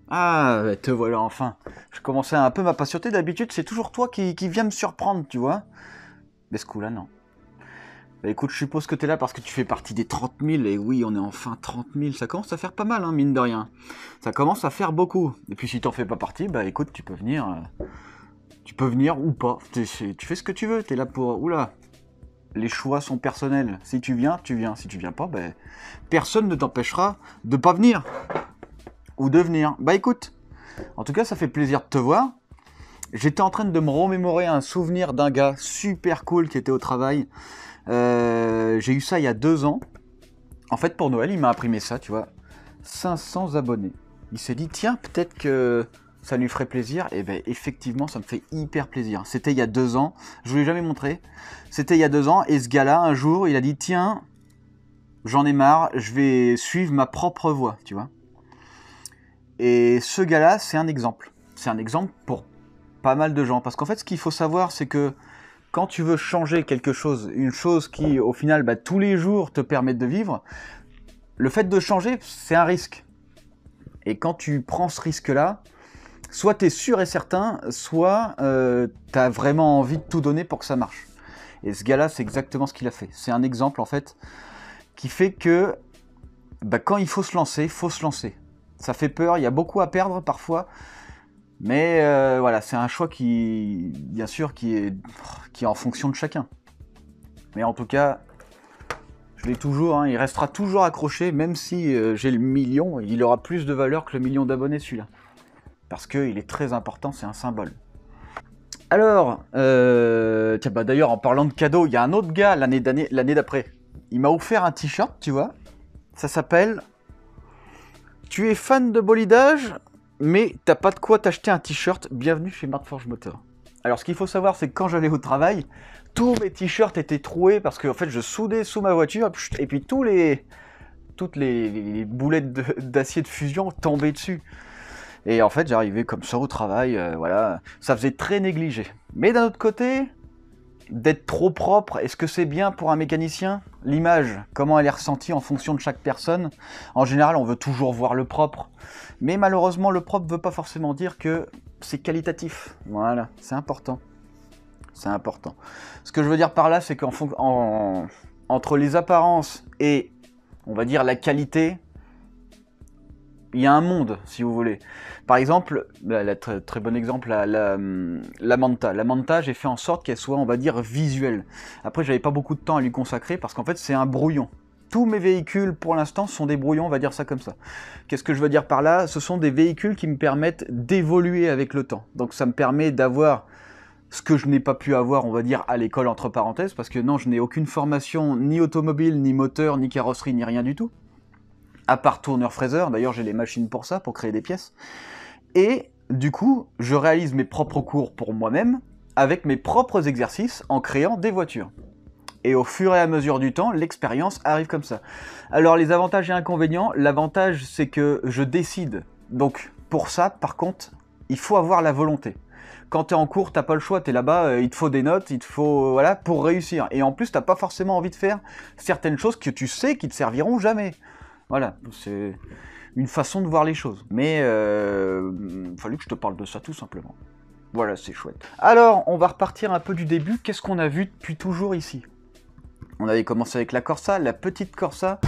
Ah, te voilà enfin. Je commençais un peu m'impatienter. D'habitude, c'est toujours toi qui viens me surprendre, tu vois. Mais ce coup-là, non. Bah écoute, je suppose que t'es là parce que tu fais partie des 30 000. Et oui, on est enfin 30 000. Ça commence à faire pas mal, hein, mine de rien. Ça commence à faire beaucoup. Et puis si t'en fais pas partie, bah écoute, tu peux venir. Tu peux venir ou pas. Tu fais ce que tu veux. T'es là pour... Oula. Les choix sont personnels. Si tu viens, tu viens. Si tu viens pas, ben... Personne ne t'empêchera de pas venir. Ou de venir. Bah écoute. En tout cas, ça fait plaisir de te voir. J'étais en train de me remémorer un souvenir d'un gars super cool qui était au travail. J'ai eu ça il y a 2 ans. En fait, pour Noël, il m'a imprimé ça, tu vois. 500 abonnés. Il s'est dit, tiens, peut-être que ça lui ferait plaisir. Et ben effectivement, ça me fait hyper plaisir. C'était il y a 2 ans. Je vous l'ai jamais montré. C'était il y a 2 ans. Et ce gars-là, un jour, il a dit, tiens, j'en ai marre, je vais suivre ma propre voie, tu vois. Et ce gars-là, c'est un exemple. C'est un exemple pour pas mal de gens. Parce qu'en fait, ce qu'il faut savoir, c'est que quand tu veux changer quelque chose, une chose qui, au final, bah, tous les jours te permet de vivre, le fait de changer, c'est un risque. Et quand tu prends ce risque-là, soit tu es sûr et certain, soit tu as vraiment envie de tout donner pour que ça marche. Et ce gars-là, c'est exactement ce qu'il a fait. C'est un exemple, en fait, qui fait que bah, quand il faut se lancer, il faut se lancer. Ça fait peur, il y a beaucoup à perdre parfois, mais voilà, c'est un choix qui, bien sûr, qui est en fonction de chacun. Mais en tout cas, je l'ai toujours, hein, il restera toujours accroché, même si j'ai le million, il aura plus de valeur que le million d'abonnés celui-là. Parce qu'il est très important, c'est un symbole. Alors, tiens, bah d'ailleurs, en parlant de cadeaux, il y a un autre gars l'année d'après. Il m'a offert un t-shirt, tu vois. Ça s'appelle « Tu es fan de bolidage, mais t'as pas de quoi t'acheter un t-shirt, bienvenue chez Martforge Motor ». Alors ce qu'il faut savoir, c'est que quand j'allais au travail, tous mes t-shirts étaient troués parce que en fait je soudais sous ma voiture et puis toutes les boulettes d'acier de fusion tombaient dessus. Et en fait j'arrivais comme ça au travail, voilà, ça faisait très négligé. Mais d'un autre côté, d'être trop propre, est-ce que c'est bien pour un mécanicien? L'image, comment elle est ressentie en fonction de chaque personne. En général, on veut toujours voir le propre. Mais malheureusement, le propre ne veut pas forcément dire que c'est qualitatif. Voilà, c'est important. C'est important. Ce que je veux dire par là, c'est qu'entre les apparences et, on va dire, la qualité, il y a un monde, si vous voulez. Par exemple, très, très bon exemple, la Manta. La Manta, j'ai fait en sorte qu'elle soit, on va dire, visuelle. Après, j'avais pas beaucoup de temps à lui consacrer parce qu'en fait, c'est un brouillon. Tous mes véhicules, pour l'instant, sont des brouillons, on va dire ça comme ça. Qu'est-ce que je veux dire par là? Ce sont des véhicules qui me permettent d'évoluer avec le temps. Donc ça me permet d'avoir ce que je n'ai pas pu avoir, on va dire, à l'école, entre parenthèses, parce que non, je n'ai aucune formation, ni automobile, ni moteur, ni carrosserie, ni rien du tout. À part tourneur-fraiseur, d'ailleurs j'ai les machines pour ça, pour créer des pièces. Et du coup, je réalise mes propres cours pour moi-même, avec mes propres exercices, en créant des voitures. Et au fur et à mesure du temps, l'expérience arrive comme ça. Alors les avantages et inconvénients, l'avantage c'est que je décide. Donc pour ça, par contre, il faut avoir la volonté. Quand tu es en cours, t'as pas le choix, tu es là-bas, il te faut des notes, il te faut... voilà, pour réussir. Et en plus, t'as pas forcément envie de faire certaines choses que tu sais qui te serviront jamais. Voilà, c'est une façon de voir les choses. Mais il fallait que je te parle de ça tout simplement. Voilà, c'est chouette. Alors, on va repartir un peu du début. Qu'est-ce qu'on a vu depuis toujours ici? On avait commencé avec la Corsa, la petite Corsa.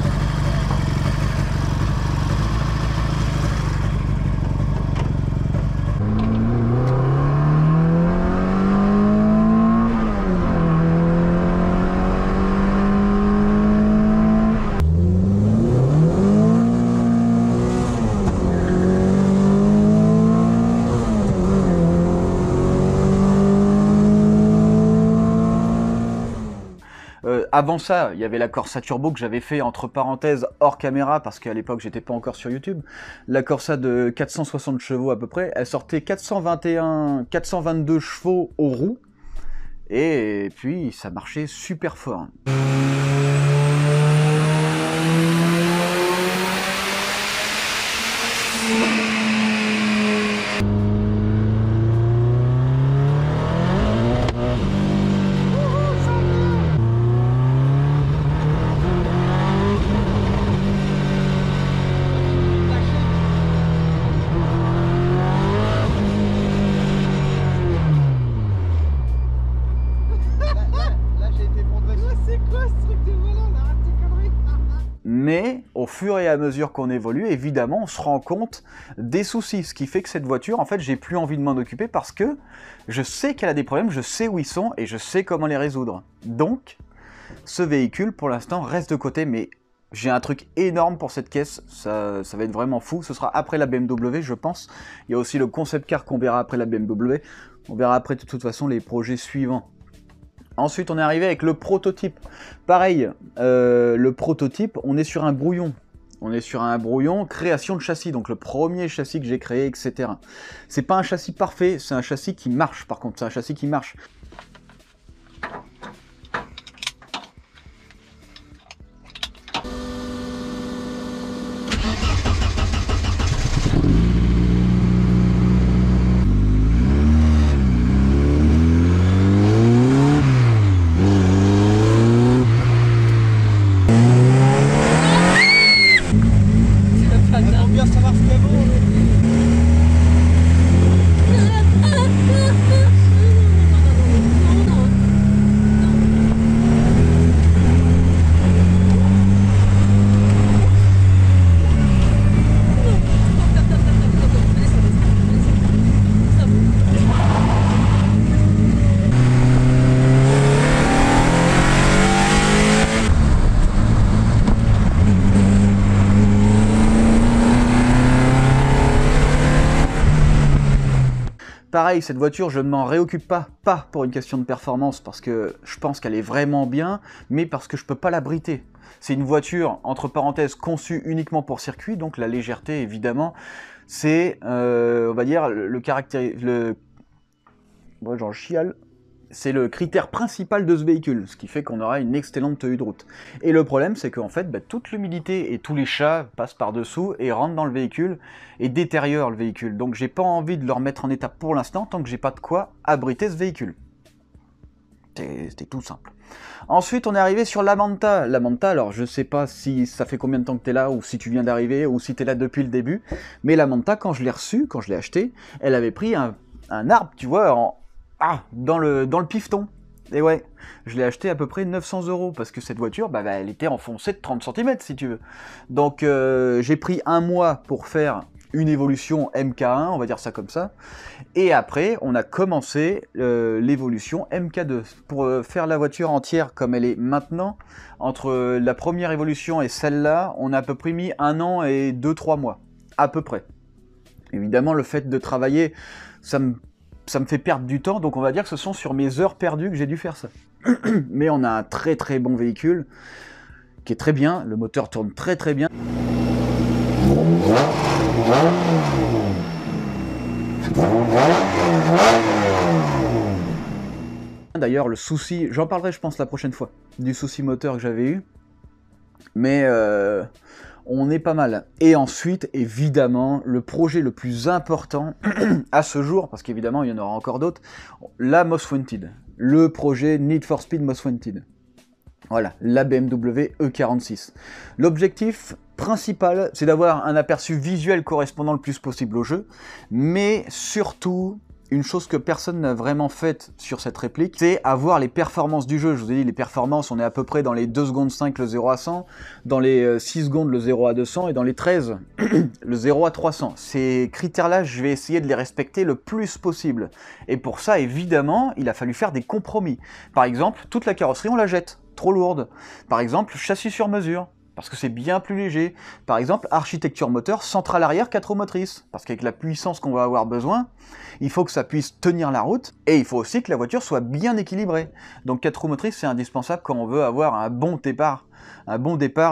Avant ça, il y avait la Corsa Turbo que j'avais fait entre parenthèses hors caméra parce qu'à l'époque j'étais pas encore sur YouTube. La Corsa de 460 chevaux à peu près, elle sortait 422 chevaux aux roues et puis ça marchait super fort. Mais au fur et à mesure qu'on évolue, évidemment, on se rend compte des soucis. Ce qui fait que cette voiture, en fait, j'ai plus envie de m'en occuper parce que je sais qu'elle a des problèmes, je sais où ils sont et je sais comment les résoudre. Donc, ce véhicule, pour l'instant, reste de côté, mais j'ai un truc énorme pour cette caisse, ça va être vraiment fou. Ce sera après la BMW, je pense. Il y a aussi le concept car qu'on verra après la BMW. On verra après, de toute façon, les projets suivants. Ensuite, on est arrivé avec le prototype. Pareil, le prototype, on est sur un brouillon. On est sur un brouillon, création de châssis, donc le premier châssis que j'ai créé, etc. C'est pas un châssis parfait, c'est un châssis qui marche, par contre, c'est un châssis qui marche. Pareil, cette voiture, je ne m'en réoccupe pas pour une question de performance, parce que je pense qu'elle est vraiment bien, mais parce que je ne peux pas l'abriter. C'est une voiture, entre parenthèses, conçue uniquement pour circuit, donc la légèreté, évidemment, c'est, on va dire, le caractère... Moi, j'en chiale. C'est le critère principal de ce véhicule, ce qui fait qu'on aura une excellente tenue de route. Et le problème, c'est qu'en fait, toute l'humidité et tous les chats passent par-dessous et rentrent dans le véhicule et détériorent le véhicule. Donc j'ai pas envie de le remettre en état pour l'instant tant que j'ai pas de quoi abriter ce véhicule. C'était tout simple. Ensuite, on est arrivé sur la Manta. La Manta, alors je sais pas si ça fait combien de temps que tu es là, ou si tu viens d'arriver, ou si tu es là depuis le début, mais la Manta, quand je l'ai reçue, quand je l'ai achetée, elle avait pris un arbre, tu vois, dans le pifton. Et ouais, je l'ai acheté à peu près 900 €, parce que cette voiture, elle était enfoncée de 30 cm, si tu veux. Donc j'ai pris un mois pour faire une évolution MK1, on va dire ça comme ça. Et après, on a commencé l'évolution MK2. Pour faire la voiture entière comme elle est maintenant, entre la première évolution et celle-là, on a à peu près mis 1 an et 2-3 mois, à peu près. Évidemment, le fait de travailler, ça me fait perdre du temps, donc on va dire que ce sont sur mes heures perdues que j'ai dû faire ça. Mais on a un très très bon véhicule, qui est très bien, le moteur tourne très très bien. D'ailleurs, le souci, j'en parlerai je pense la prochaine fois, du souci moteur que j'avais eu, mais on est pas mal. Et ensuite, évidemment, le projet le plus important à ce jour, parce qu'évidemment il y en aura encore d'autres, la Most Wanted, le projet Need for Speed Most Wanted. Voilà, la BMW E46. L'objectif principal, c'est d'avoir un aperçu visuel correspondant le plus possible au jeu, mais surtout, une chose que personne n'a vraiment faite sur cette réplique, c'est avoir les performances du jeu. Je vous ai dit, les performances, on est à peu près dans les 2 secondes 5 le 0 à 100, dans les 6 secondes le 0 à 200, et dans les 13 le 0 à 300. Ces critères-là, je vais essayer de les respecter le plus possible. Et pour ça, évidemment, il a fallu faire des compromis. Par exemple, toute la carrosserie, on la jette, trop lourde. Par exemple, châssis sur mesure, parce que c'est bien plus léger. Par exemple, architecture moteur, centrale arrière 4 roues motrices, parce qu'avec la puissance qu'on va avoir besoin, il faut que ça puisse tenir la route, et il faut aussi que la voiture soit bien équilibrée. Donc 4 roues motrices, c'est indispensable quand on veut avoir un bon départ,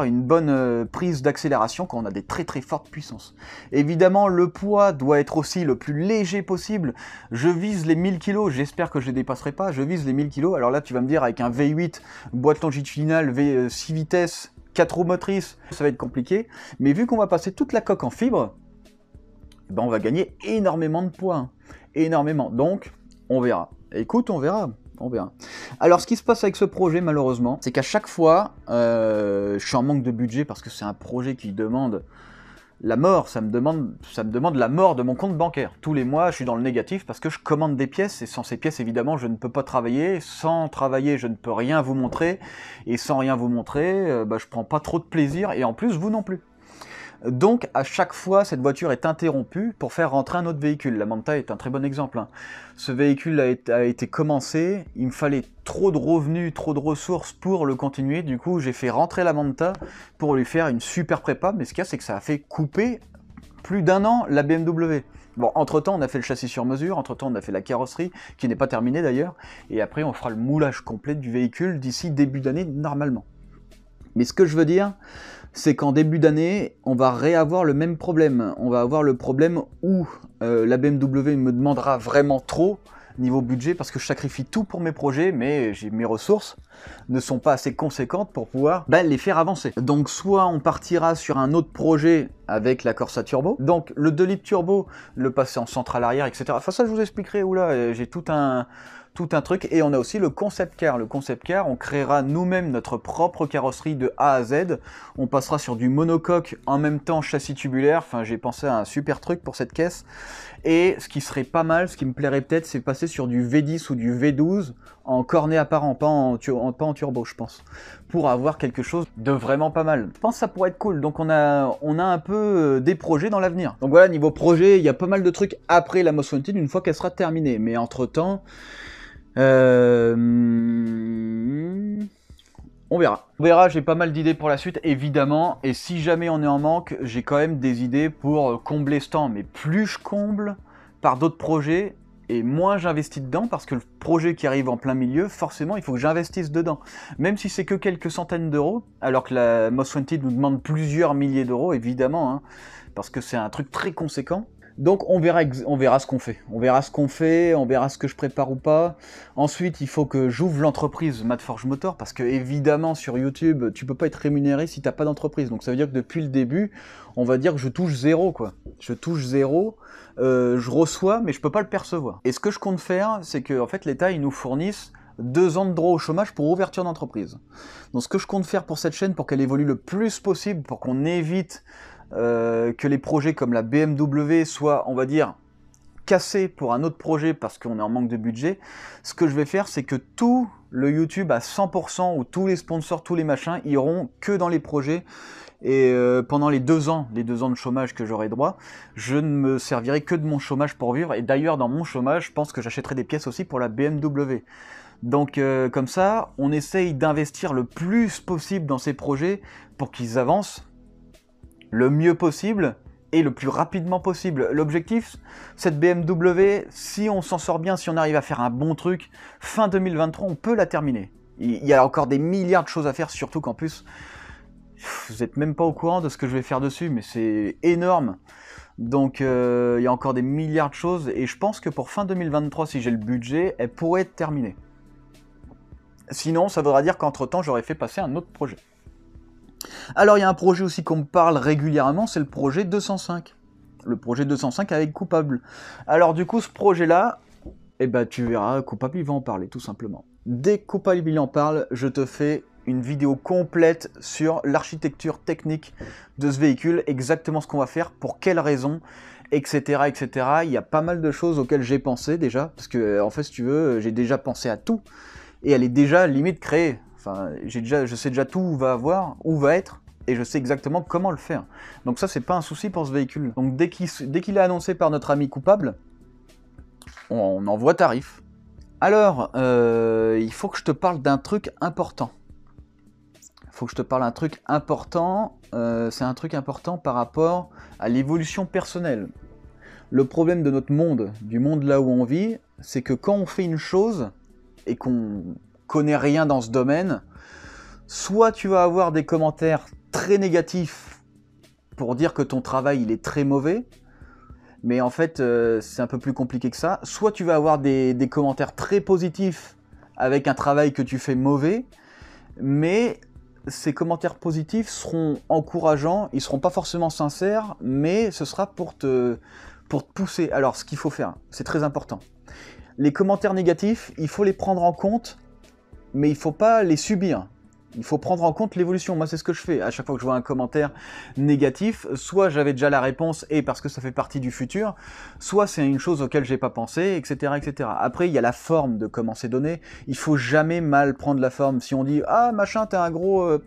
une bonne prise d'accélération quand on a des très très fortes puissances. Évidemment, le poids doit être aussi le plus léger possible. Je vise les 1000 kg, j'espère que je ne les dépasserai pas, je vise les 1000 kg. Alors là, tu vas me dire, avec un V8, boîte longitudinale, 6 vitesses, 4 roues motrices, ça va être compliqué, mais vu qu'on va passer toute la coque en fibre, on va gagner énormément de poids, hein. Énormément, donc on verra. Écoute, on verra. Alors ce qui se passe avec ce projet malheureusement, c'est qu'à chaque fois, je suis en manque de budget parce que c'est un projet qui demande La mort, ça me demande la mort de mon compte bancaire. Tous les mois, je suis dans le négatif parce que je commande des pièces, et sans ces pièces, évidemment, je ne peux pas travailler. Sans travailler, je ne peux rien vous montrer, et sans rien vous montrer, je prends pas trop de plaisir, et en plus, vous non plus. Donc, à chaque fois, cette voiture est interrompue pour faire rentrer un autre véhicule. La Manta est un très bon exemple, hein. Ce véhicule a été commencé, il me fallait trop de revenus, trop de ressources pour le continuer. Du coup, j'ai fait rentrer la Manta pour lui faire une super prépa. Mais ce qu'il y a, c'est que ça a fait couper plus d'1 an la BMW. Bon, entre-temps, on a fait le châssis sur mesure, entre-temps, on a fait la carrosserie, qui n'est pas terminée d'ailleurs. Et après, on fera le moulage complet du véhicule d'ici début d'année, normalement. Mais ce que je veux dire, c'est qu'en début d'année, on va réavoir le même problème. On va avoir le problème où la BMW me demandera vraiment trop niveau budget, parce que je sacrifie tout pour mes projets, mais mes ressources ne sont pas assez conséquentes pour pouvoir les faire avancer. Donc soit on partira sur un autre projet avec la Corsa Turbo, donc le 2 litres turbo, le passer en centrale arrière, etc. Enfin ça je vous expliquerai, oula, j'ai tout un truc. Et on a aussi le concept car. Le concept car, on créera nous-mêmes notre propre carrosserie de A à Z. On passera sur du monocoque en même temps châssis tubulaire. Enfin, j'ai pensé à un super truc pour cette caisse. Et ce qui serait pas mal, ce qui me plairait peut-être, c'est passer sur du V10 ou du V12 en cornet apparent, pas en turbo, je pense, pour avoir quelque chose de vraiment pas mal. Je pense que ça pourrait être cool. Donc on a un peu des projets dans l'avenir. Donc voilà, niveau projet, il y a pas mal de trucs après la Most Wanted une fois qu'elle sera terminée. Mais entre-temps, on verra. On verra, j'ai pas mal d'idées pour la suite, évidemment. Et si jamais on est en manque, j'ai quand même des idées pour combler ce temps. Mais plus je comble par d'autres projets, et moins j'investis dedans, parce que le projet qui arrive en plein milieu, forcément, il faut que j'investisse dedans. Même si c'est que quelques centaines d'euros, alors que la Most Wanted nous demande plusieurs milliers d'euros, évidemment, hein, parce que c'est un truc très conséquent. Donc on verra ce qu'on fait. On verra ce qu'on fait, on verra ce que je prépare ou pas. Ensuite, il faut que j'ouvre l'entreprise Madforge Motor, parce que évidemment sur YouTube, tu peux pas être rémunéré si t'as pas d'entreprise. Donc ça veut dire que depuis le début, on va dire que je touche zéro, quoi. Je touche zéro, je reçois, mais je peux pas le percevoir. Et ce que je compte faire, c'est que en fait l'État, il nous fournisse 2 ans de droit au chômage pour ouverture d'entreprise. Donc ce que je compte faire pour cette chaîne, pour qu'elle évolue le plus possible, pour qu'on évite que les projets comme la BMW soient, on va dire, cassés pour un autre projet parce qu'on est en manque de budget, ce que je vais faire, c'est que tout le YouTube à 100%, ou tous les sponsors, tous les machins, iront que dans les projets. Et pendant les 2 ans de chômage que j'aurai droit, je ne me servirai que de mon chômage pour vivre. Et d'ailleurs, dans mon chômage, je pense que j'achèterai des pièces aussi pour la BMW. Donc comme ça, on essaye d'investir le plus possible dans ces projets pour qu'ils avancent le mieux possible et le plus rapidement possible. L'objectif, cette BMW, si on s'en sort bien, si on arrive à faire un bon truc, fin 2023, on peut la terminer. Il y a encore des milliards de choses à faire, surtout qu'en plus, vous n'êtes même pas au courant de ce que je vais faire dessus, mais c'est énorme. Donc il y a encore des milliards de choses, et je pense que pour fin 2023, si j'ai le budget, elle pourrait être terminée. Sinon, ça voudra dire qu'entre-temps, j'aurais fait passer un autre projet. Alors il y a un projet aussi qu'on me parle régulièrement, c'est le projet 205. Le projet 205 avec Coupable. Alors du coup ce projet-là, tu verras, Coupable il va en parler tout simplement. Dès que Coupable il en parle, je te fais une vidéo complète sur l'architecture technique de ce véhicule, exactement ce qu'on va faire, pour quelles raisons, etc., etc. Il y a pas mal de choses auxquelles j'ai pensé déjà, parce que en fait si tu veux, j'ai déjà pensé à tout, et elle est déjà limite créée. Enfin, je sais déjà tout où va avoir, où va être, et je sais exactement comment le faire. Donc ça, c'est pas un souci pour ce véhicule. Donc dès qu'il est annoncé par notre ami Coupable, on envoie tarif. Alors, il faut que je te parle d'un truc important. C'est un truc important par rapport à l'évolution personnelle. Le problème de notre monde, du monde là où on vit, c'est que quand on fait une chose, et qu'on connaît rien dans ce domaine, soit tu vas avoir des commentaires très négatifs pour dire que ton travail il est très mauvais, mais en fait c'est un peu plus compliqué que ça, soit tu vas avoir des commentaires très positifs avec un travail que tu fais mauvais, mais ces commentaires positifs seront encourageants, ils seront pas forcément sincères, mais ce sera pour te pousser. Alors ce qu'il faut faire, c'est très important. Les commentaires négatifs, il faut les prendre en compte, mais il ne faut pas les subir. Il faut prendre en compte l'évolution. Moi, c'est ce que je fais. À chaque fois que je vois un commentaire négatif, soit j'avais déjà la réponse et parce que ça fait partie du futur, soit c'est une chose auquel j'ai pas pensé, etc., etc. Après, il y a la forme de comment c'est donné. Il faut jamais mal prendre la forme. Si on dit ah machin, t'es un gros,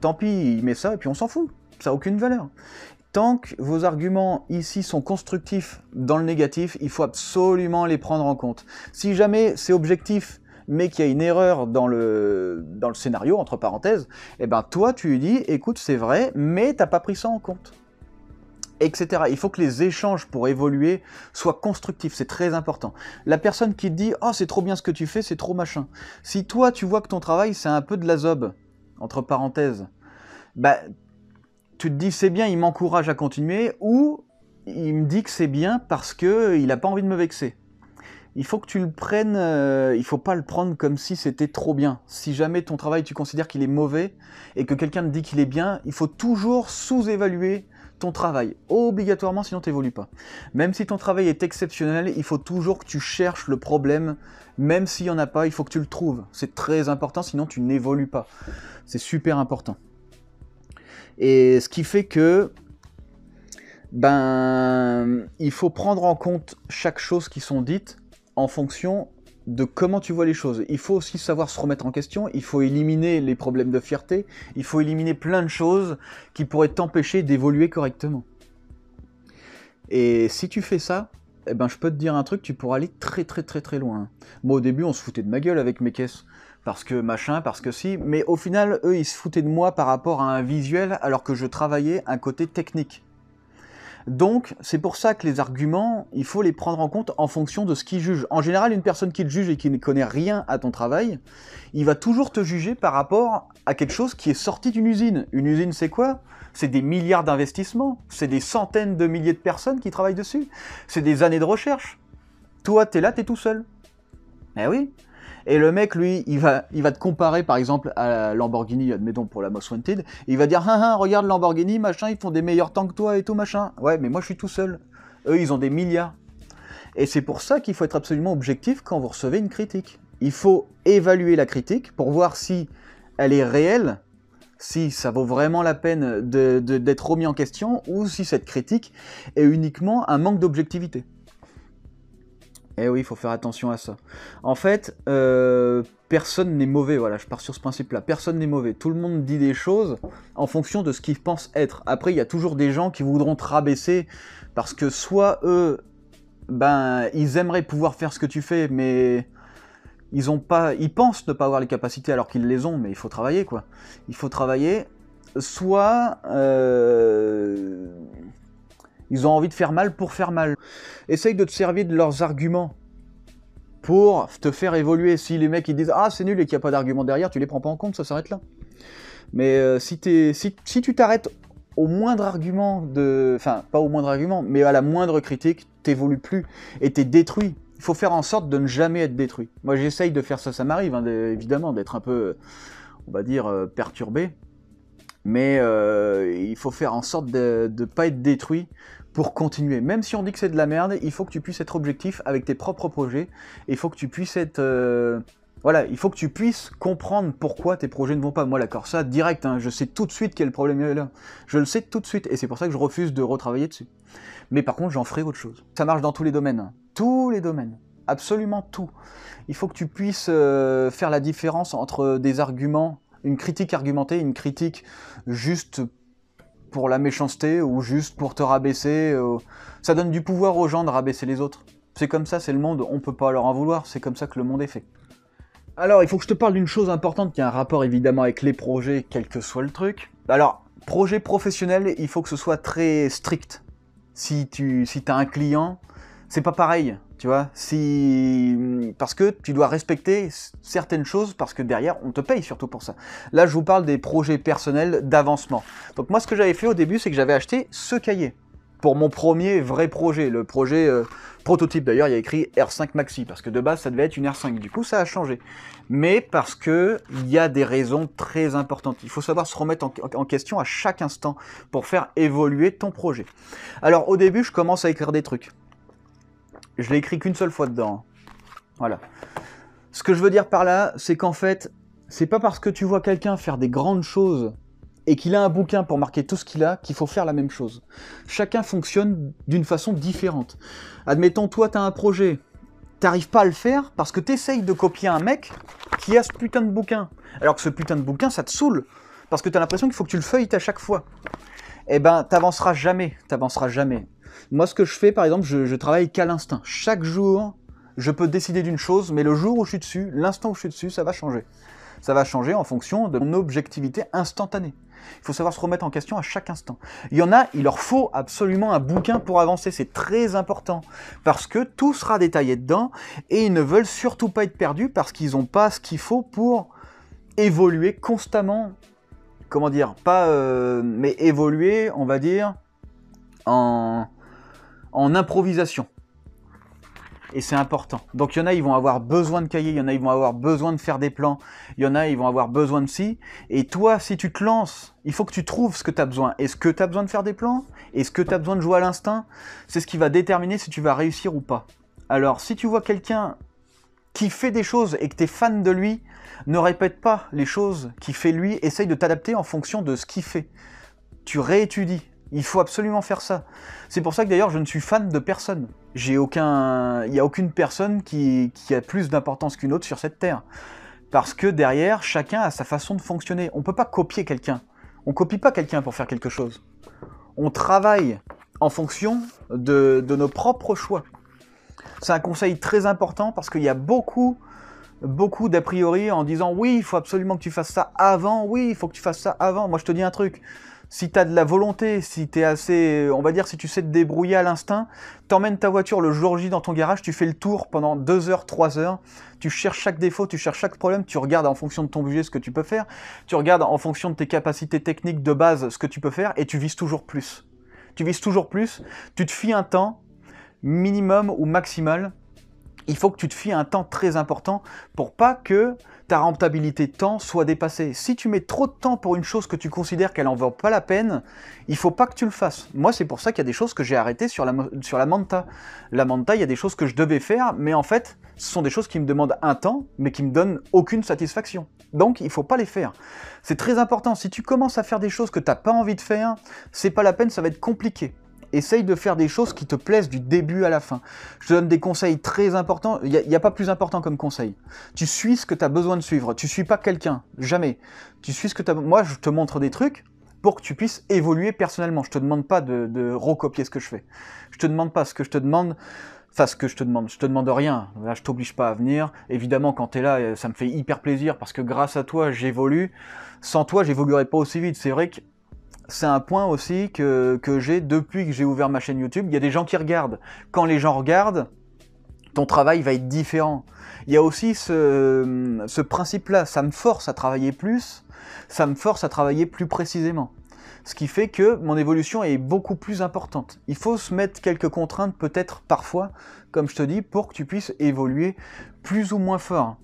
tant pis, il met ça et puis on s'en fout. Ça n'a aucune valeur. Tant que vos arguments ici sont constructifs dans le négatif, il faut absolument les prendre en compte. Si jamais c'est objectif, mais qu'il y a une erreur dans le scénario, entre parenthèses, eh ben toi tu lui dis, écoute c'est vrai, mais t'as pas pris ça en compte. Etc. Il faut que les échanges pour évoluer soient constructifs, c'est très important. La personne qui te dit « Oh, c'est trop bien ce que tu fais, c'est trop machin ». Si toi tu vois que ton travail c'est un peu de la zob, entre parenthèses, bah tu te dis c'est bien, il m'encourage à continuer, ou il me dit que c'est bien parce qu'il n'a pas envie de me vexer. Il faut que tu le prennes, il faut pas le prendre comme si c'était trop bien. Si jamais ton travail tu considères qu'il est mauvais et que quelqu'un te dit qu'il est bien, il faut toujours sous-évaluer ton travail, obligatoirement, sinon tu n'évolues pas. Même si ton travail est exceptionnel, il faut toujours que tu cherches le problème, même s'il n'y en a pas, il faut que tu le trouves. C'est très important, sinon tu n'évolues pas. C'est super important. Et ce qui fait que il faut prendre en compte chaque chose qui sont dites en fonction de comment tu vois les choses. Il faut aussi savoir se remettre en question, il faut éliminer les problèmes de fierté, il faut éliminer plein de choses qui pourraient t'empêcher d'évoluer correctement. Et si tu fais ça, eh ben, je peux te dire un truc, tu pourras aller très très très très loin. Moi au début on se foutait de ma gueule avec mes caisses, parce que machin, parce que si, mais au final eux ils se foutaient de moi par rapport à un visuel alors que je travaillais un côté technique. Donc, c'est pour ça que les arguments, il faut les prendre en compte en fonction de ce qu'ils jugent. En général, une personne qui te juge et qui ne connaît rien à ton travail, il va toujours te juger par rapport à quelque chose qui est sorti d'une usine. Une usine, c'est quoi? C'est des milliards d'investissements, c'est des centaines de milliers de personnes qui travaillent dessus, c'est des années de recherche. Toi, t'es là, t'es tout seul. Eh oui. Et le mec, lui, il va te comparer, par exemple, à la Lamborghini, admettons, pour la Most Wanted, et il va dire, regarde Lamborghini, machin, ils font des meilleurs temps que toi et tout, machin. Ouais, mais moi, je suis tout seul. Eux, ils ont des milliards. Et c'est pour ça qu'il faut être absolument objectif quand vous recevez une critique. Il faut évaluer la critique pour voir si elle est réelle, si ça vaut vraiment la peine d'être remis en question, ou si cette critique est uniquement un manque d'objectivité. Eh oui, il faut faire attention à ça. En fait, personne n'est mauvais, voilà, je pars sur ce principe-là. Personne n'est mauvais. Tout le monde dit des choses en fonction de ce qu'ils pensent être. Après, il y a toujours des gens qui voudront te rabaisser parce que soit eux, ils aimeraient pouvoir faire ce que tu fais, mais ils pensent ne pas avoir les capacités alors qu'ils les ont, mais il faut travailler, quoi. Il faut travailler. Soit ils ont envie de faire mal pour faire mal. Essaye de te servir de leurs arguments pour te faire évoluer. Si les mecs ils disent « Ah, c'est nul » et qu'il n'y a pas d'argument derrière, tu les prends pas en compte, ça s'arrête là. Mais si tu t'arrêtes au moindre argument, enfin, pas au moindre argument, mais à la moindre critique, t'évolues plus et t'es détruit. Il faut faire en sorte de ne jamais être détruit. Moi, j'essaye de faire ça, ça m'arrive, hein, évidemment, d'être un peu, on va dire, perturbé. Mais il faut faire en sorte de ne pas être détruit pour continuer. Même si on dit que c'est de la merde, il faut que tu puisses être objectif avec tes propres projets. Il faut que tu puisses être... voilà, il faut que tu puisses comprendre pourquoi tes projets ne vont pas. Moi, d'accord, ça, direct, hein, je sais tout de suite quel problème il y a là. Je le sais tout de suite, et c'est pour ça que je refuse de retravailler dessus. Mais par contre, j'en ferai autre chose. Ça marche dans tous les domaines. Hein. Tous les domaines. Absolument tout. Il faut que tu puisses faire la différence entre des arguments, une critique argumentée, une critique juste pour la méchanceté ou juste pour te rabaisser. Ça donne du pouvoir aux gens de rabaisser les autres. C'est comme ça, c'est le monde, on peut pas leur en vouloir, c'est comme ça que le monde est fait. Alors, il faut que je te parle d'une chose importante qui a un rapport évidemment avec les projets, quel que soit le truc. Alors, projet professionnel, il faut que ce soit très strict. Si t'as un client, c'est pas pareil, tu vois, parce que tu dois respecter certaines choses, parce que derrière, on te paye surtout pour ça. Là, je vous parle des projets personnels d'avancement. Donc moi, ce que j'avais fait au début, c'est que j'avais acheté ce cahier pour mon premier vrai projet, le projet prototype. D'ailleurs, il y a écrit R5 Maxi, parce que de base, ça devait être une R5. Du coup, ça a changé. Mais parce que il y a des raisons très importantes. Il faut savoir se remettre en question à chaque instant pour faire évoluer ton projet. Alors, au début, je commence à écrire des trucs. Je l'ai écrit qu'une seule fois dedans. Voilà. Ce que je veux dire par là, c'est qu'en fait, c'est pas parce que tu vois quelqu'un faire des grandes choses et qu'il a un bouquin pour marquer tout ce qu'il a qu'il faut faire la même chose. Chacun fonctionne d'une façon différente. Admettons, toi, tu as un projet, t'arrives pas à le faire parce que t'essayes de copier un mec qui a ce putain de bouquin. Alors que ce putain de bouquin, ça te saoule. Parce que t'as l'impression qu'il faut que tu le feuilletes à chaque fois. Eh ben, t'avanceras jamais. Moi, ce que je fais, par exemple, je travaille qu'à l'instinct. Chaque jour, je peux décider d'une chose, mais le jour où je suis dessus, l'instant où je suis dessus, ça va changer. Ça va changer en fonction de mon objectivité instantanée. Il faut savoir se remettre en question à chaque instant. Il y en a, il leur faut absolument un bouquin pour avancer, c'est très important. Parce que tout sera détaillé dedans, et ils ne veulent surtout pas être perdus parce qu'ils n'ont pas ce qu'il faut pour évoluer constamment. Comment dire, mais évoluer, on va dire, en improvisation. Et c'est important. Donc il y en a, ils vont avoir besoin de cahiers, il y en a, ils vont avoir besoin de faire des plans, il y en a, ils vont avoir besoin de ci. Et toi, si tu te lances, il faut que tu trouves ce que tu as besoin. Est-ce que tu as besoin de faire des plans? Est-ce que tu as besoin de jouer à l'instinct? C'est ce qui va déterminer si tu vas réussir ou pas. Alors, si tu vois quelqu'un qui fait des choses et que tu es fan de lui, ne répète pas les choses qu'il fait lui, essaye de t'adapter en fonction de ce qu'il fait. Tu réétudies. Il faut absolument faire ça. C'est pour ça que d'ailleurs je ne suis fan de personne. Il n'y a aucune personne qui a plus d'importance qu'une autre sur cette terre. Parce que derrière, chacun a sa façon de fonctionner. On ne peut pas copier quelqu'un. On ne copie pas quelqu'un pour faire quelque chose. On travaille en fonction de nos propres choix. C'est un conseil très important parce qu'il y a beaucoup d'a priori en disant oui, il faut absolument que tu fasses ça avant, oui, il faut que tu fasses ça avant. Moi je te dis un truc, si tu as de la volonté, si tu es assez, on va dire, si tu sais te débrouiller à l'instinct, t'emmènes ta voiture le jour J dans ton garage, tu fais le tour pendant 2 heures, 3 heures, tu cherches chaque défaut, tu cherches chaque problème, tu regardes en fonction de ton budget ce que tu peux faire, tu regardes en fonction de tes capacités techniques de base ce que tu peux faire et tu vises toujours plus. Tu vises toujours plus, tu te fies un temps minimum ou maximal. Il faut que tu te fies un temps très important pour pas que ta rentabilité de temps soit dépassée. Si tu mets trop de temps pour une chose que tu considères qu'elle en vaut pas la peine, il faut pas que tu le fasses. Moi, c'est pour ça qu'il y a des choses que j'ai arrêtées sur la Manta. La Manta, il y a des choses que je devais faire, mais en fait, ce sont des choses qui me demandent un temps, mais qui me donnent aucune satisfaction. Donc, il faut pas les faire. C'est très important. Si tu commences à faire des choses que tu n'as pas envie de faire, c'est pas la peine, ça va être compliqué. Essaye de faire des choses qui te plaisent du début à la fin. Je te donne des conseils très importants. Il n'y a pas plus important comme conseil. Tu suis ce que tu as besoin de suivre. Tu suis pas quelqu'un. Jamais. Tu suis ce que tu as... Moi, je te montre des trucs pour que tu puisses évoluer personnellement. Je te demande pas de recopier ce que je fais. Je te demande pas ce que je te demande. Enfin, ce que je te demande rien. Là, je t'oblige pas à venir. Évidemment, quand tu es là, ça me fait hyper plaisir parce que grâce à toi, j'évolue. Sans toi, j'évoluerais pas aussi vite. C'est vrai que c'est un point aussi que j'ai depuis que j'ai ouvert ma chaîne YouTube. Il y a des gens qui regardent. Quand les gens regardent, ton travail va être différent. Il y a aussi ce principe-là. Ça me force à travailler plus, ça me force à travailler plus précisément. Ce qui fait que mon évolution est beaucoup plus importante. Il faut se mettre quelques contraintes peut-être parfois, comme je te dis, pour que tu puisses évoluer plus ou moins fort.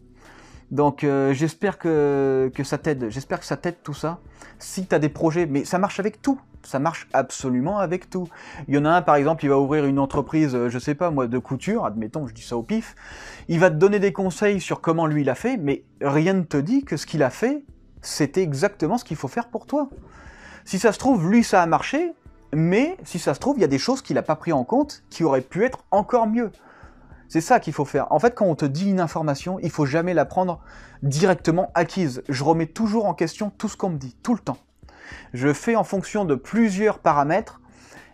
Donc j'espère que ça t'aide, j'espère que ça t'aide tout ça. Si tu as des projets, mais ça marche avec tout, ça marche absolument avec tout. Il y en a un par exemple, il va ouvrir une entreprise, je sais pas moi, de couture, admettons, je dis ça au pif. Il va te donner des conseils sur comment lui il a fait, mais rien ne te dit que ce qu'il a fait, c'était exactement ce qu'il faut faire pour toi. Si ça se trouve, lui ça a marché, mais si ça se trouve, il y a des choses qu'il n'a pas pris en compte qui auraient pu être encore mieux. C'est ça qu'il faut faire. En fait, quand on te dit une information, il faut jamais la prendre directement acquise. Je remets toujours en question tout ce qu'on me dit, tout le temps. Je fais en fonction de plusieurs paramètres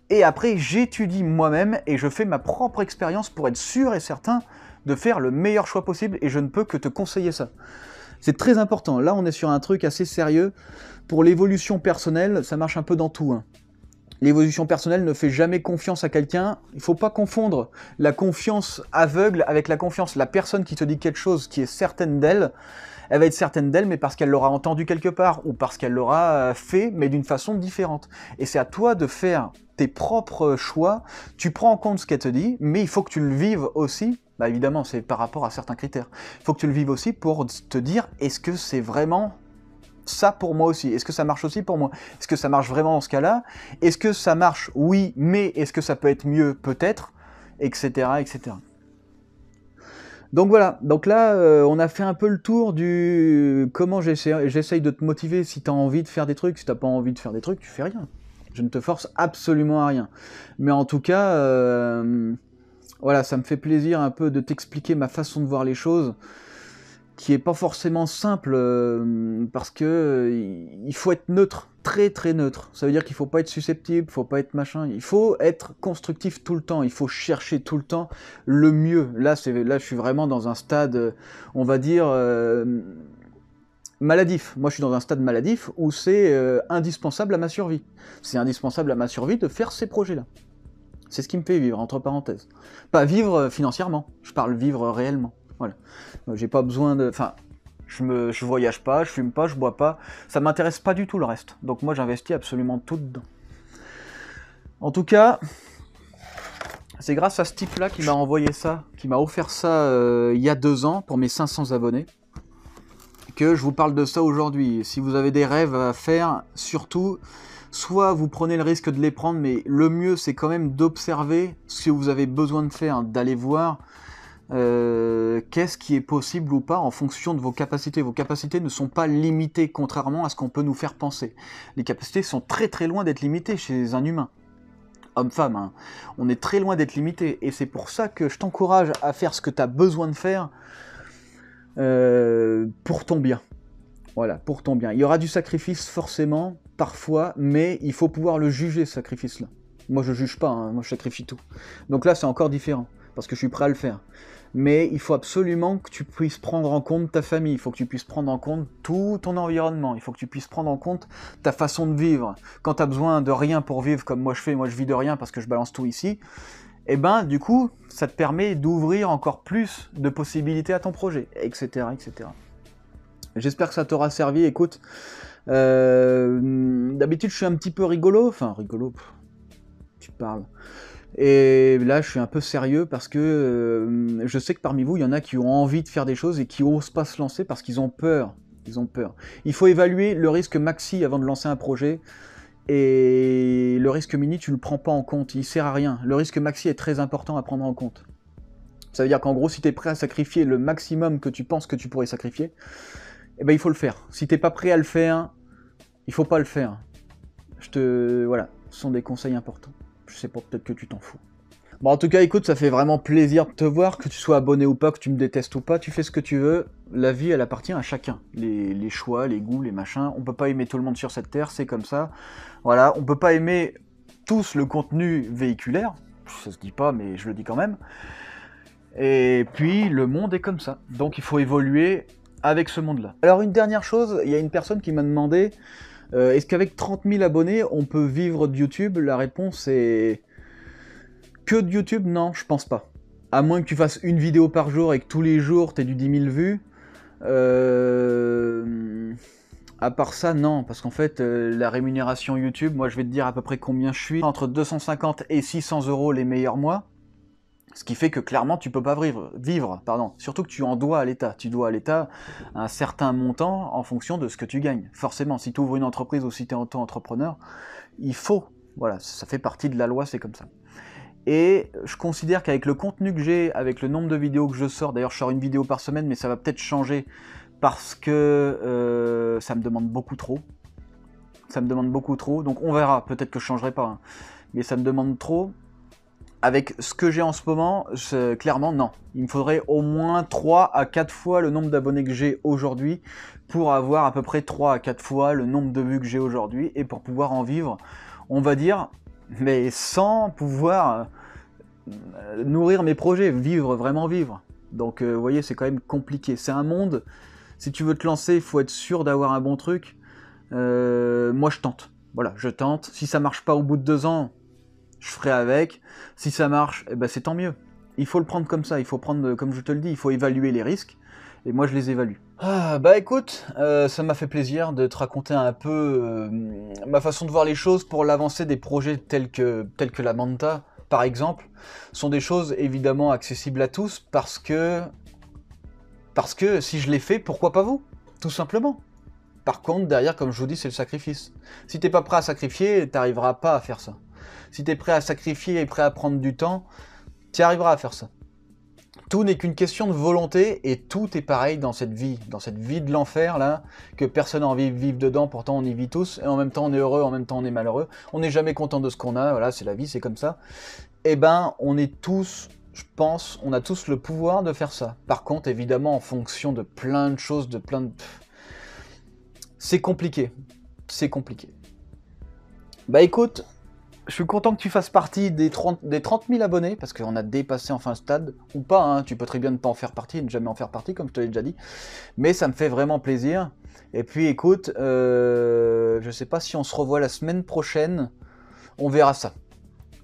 et après j'étudie moi-même et je fais ma propre expérience pour être sûr et certain de faire le meilleur choix possible et je ne peux que te conseiller ça. C'est très important. Là, on est sur un truc assez sérieux. Pour l'évolution personnelle, ça marche un peu dans tout, hein. L'évolution personnelle ne fait jamais confiance à quelqu'un. Il ne faut pas confondre la confiance aveugle avec la confiance. La personne qui te dit quelque chose qui est certaine d'elle, elle va être certaine d'elle, mais parce qu'elle l'aura entendu quelque part, ou parce qu'elle l'aura fait, mais d'une façon différente. Et c'est à toi de faire tes propres choix. Tu prends en compte ce qu'elle te dit, mais il faut que tu le vives aussi. Bah évidemment, c'est par rapport à certains critères. Il faut que tu le vives aussi pour te dire, est-ce que c'est vraiment ça pour moi aussi? Est-ce que ça marche aussi pour moi? Est-ce que ça marche vraiment dans ce cas-là? Est-ce que ça marche? Oui, mais est-ce que ça peut être mieux? Peut-être, etc., etc. Donc voilà, donc là, on a fait un peu le tour du comment j'essaye de te motiver. Si tu as envie de faire des trucs, si t'as pas envie de faire des trucs, tu fais rien. Je ne te force absolument à rien. Mais en tout cas, voilà, ça me fait plaisir un peu de t'expliquer ma façon de voir les choses, qui est pas forcément simple, parce que il faut être neutre, très très neutre. Ça veut dire qu'il faut pas être susceptible, faut pas être machin, il faut être constructif tout le temps, il faut chercher tout le temps le mieux. Là, je suis vraiment dans un stade, on va dire, maladif. Moi, je suis dans un stade maladif où c'est indispensable à ma survie. C'est indispensable à ma survie de faire ces projets-là. C'est ce qui me fait vivre, entre parenthèses. Pas vivre financièrement, je parle vivre réellement. Voilà. J'ai pas besoin de... Enfin, je voyage pas, je fume pas, je bois pas. Ça m'intéresse pas du tout le reste. Donc moi, j'investis absolument tout dedans. En tout cas, c'est grâce à ce type-là qui m'a envoyé ça, qui m'a offert ça il y a 2 ans pour mes 500 abonnés, que je vous parle de ça aujourd'hui. Si vous avez des rêves à faire, surtout... Soit vous prenez le risque de les prendre, mais le mieux c'est quand même d'observer ce que vous avez besoin de faire, d'aller voir qu'est-ce qui est possible ou pas en fonction de vos capacités. Vos capacités ne sont pas limitées, contrairement à ce qu'on peut nous faire penser. Les capacités sont très très loin d'être limitées chez un humain. Homme-femme, hein. On est très loin d'être limité. Et c'est pour ça que je t'encourage à faire ce que tu as besoin de faire pour ton bien. Voilà, pour ton bien. Il y aura du sacrifice forcément, parfois, mais il faut pouvoir le juger, ce sacrifice-là. Moi, je juge pas, hein, moi je sacrifie tout. Donc là, c'est encore différent, parce que je suis prêt à le faire. Mais il faut absolument que tu puisses prendre en compte ta famille, il faut que tu puisses prendre en compte tout ton environnement, il faut que tu puisses prendre en compte ta façon de vivre. Quand tu as besoin de rien pour vivre, comme moi je vis de rien parce que je balance tout ici, et ben du coup, ça te permet d'ouvrir encore plus de possibilités à ton projet, etc. etc. J'espère que ça t'aura servi. Écoute, d'habitude je suis un petit peu rigolo, tu parles. Et là je suis un peu sérieux parce que je sais que parmi vous, il y en a qui ont envie de faire des choses et qui osent pas se lancer parce qu'ils ont peur. Ils ont peur. Il faut évaluer le risque maxi avant de lancer un projet. Et le risque mini, tu le prends pas en compte, il sert à rien. Le risque maxi est très important à prendre en compte. Ça veut dire qu'en gros, si tu es prêt à sacrifier le maximum que tu penses que tu pourrais sacrifier, eh ben, il faut le faire. Si t'es pas prêt à le faire, il faut pas le faire. Voilà, ce sont des conseils importants. Je sais pas, peut-être que tu t'en fous. Bon, en tout cas, écoute, ça fait vraiment plaisir de te voir, que tu sois abonné ou pas, que tu me détestes ou pas, tu fais ce que tu veux. La vie, elle appartient à chacun. Les choix, les goûts, les machins. On peut pas aimer tout le monde sur cette terre, c'est comme ça. Voilà, on peut pas aimer tous le contenu véhiculaire. Ça se dit pas, mais je le dis quand même. Et puis, le monde est comme ça. Donc, il faut évoluer avec ce monde-là. Alors, une dernière chose, il y a une personne qui m'a demandé est-ce qu'avec 30 000 abonnés, on peut vivre de YouTube? La réponse est... Que de YouTube? Non, je pense pas. À moins que tu fasses une vidéo par jour et que tous les jours, t'aies du 10 000 vues. À part ça, non. Parce qu'en fait, la rémunération YouTube, moi, je vais te dire à peu près combien je suis. Entre 250 et 600 euros les meilleurs mois. Ce qui fait que clairement tu peux pas vivre, surtout que tu en dois à l'État. Tu dois à l'État un certain montant en fonction de ce que tu gagnes. Forcément, si tu ouvres une entreprise ou si tu es auto-entrepreneur, il faut, voilà, ça fait partie de la loi, c'est comme ça. Et je considère qu'avec le contenu que j'ai, avec le nombre de vidéos que je sors, d'ailleurs je sors une vidéo par semaine, mais ça va peut-être changer parce que ça me demande beaucoup trop. Ça me demande beaucoup trop, donc on verra, peut-être que je changerai pas, hein. Mais ça me demande trop. Avec ce que j'ai en ce moment, clairement, non. Il me faudrait au moins 3 à 4 fois le nombre d'abonnés que j'ai aujourd'hui pour avoir à peu près 3 à 4 fois le nombre de vues que j'ai aujourd'hui et pour pouvoir en vivre, on va dire, mais sans pouvoir nourrir mes projets, vraiment vivre. Donc, vous voyez, c'est quand même compliqué. C'est un monde, si tu veux te lancer, il faut être sûr d'avoir un bon truc. Moi, je tente. Voilà, je tente. Si ça marche pas au bout de 2 ans, je ferai avec. Si ça marche, eh ben c'est tant mieux. Il faut le prendre comme ça, il faut prendre, comme je te le dis, il faut évaluer les risques. Et moi, je les évalue. Ah, bah écoute, ça m'a fait plaisir de te raconter un peu ma façon de voir les choses pour l'avancée des projets tels que la Manta, par exemple, sont des choses évidemment accessibles à tous parce que si je les fais, pourquoi pas vous? Tout simplement. Par contre, derrière, comme je vous dis, c'est le sacrifice. Si t'es pas prêt à sacrifier, t'arriveras pas à faire ça. Si tu es prêt à sacrifier et prêt à prendre du temps, tu arriveras à faire ça. Tout n'est qu'une question de volonté et tout est pareil dans cette vie de l'enfer là, que personne n'a envie de vivre dedans, pourtant on y vit tous, et en même temps on est heureux, en même temps on est malheureux, on n'est jamais content de ce qu'on a, voilà, c'est la vie, c'est comme ça. Eh ben, on est tous, je pense, on a tous le pouvoir de faire ça. Par contre, évidemment, en fonction de plein de choses, de plein de... C'est compliqué, c'est compliqué. Bah écoute, je suis content que tu fasses partie des 30 000 abonnés, parce qu'on a dépassé enfin le stade, ou pas, hein, tu peux très bien ne pas en faire partie, ne jamais en faire partie, comme je te l'ai déjà dit, mais ça me fait vraiment plaisir. Et puis écoute, je sais pas si on se revoit la semaine prochaine, on verra ça.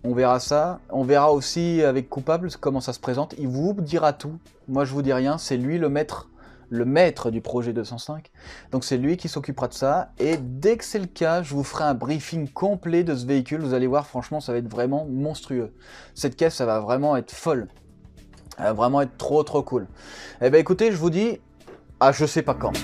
On verra ça, on verra aussi avec Coupable comment ça se présente, il vous dira tout, moi je vous dis rien, c'est lui le maître du projet 205, donc c'est lui qui s'occupera de ça, et dès que c'est le cas, je vous ferai un briefing complet de ce véhicule, vous allez voir, franchement, ça va être vraiment monstrueux. Cette caisse, ça va vraiment être folle, elle va vraiment être trop cool. Eh ben écoutez, je vous dis, à je sais pas quand.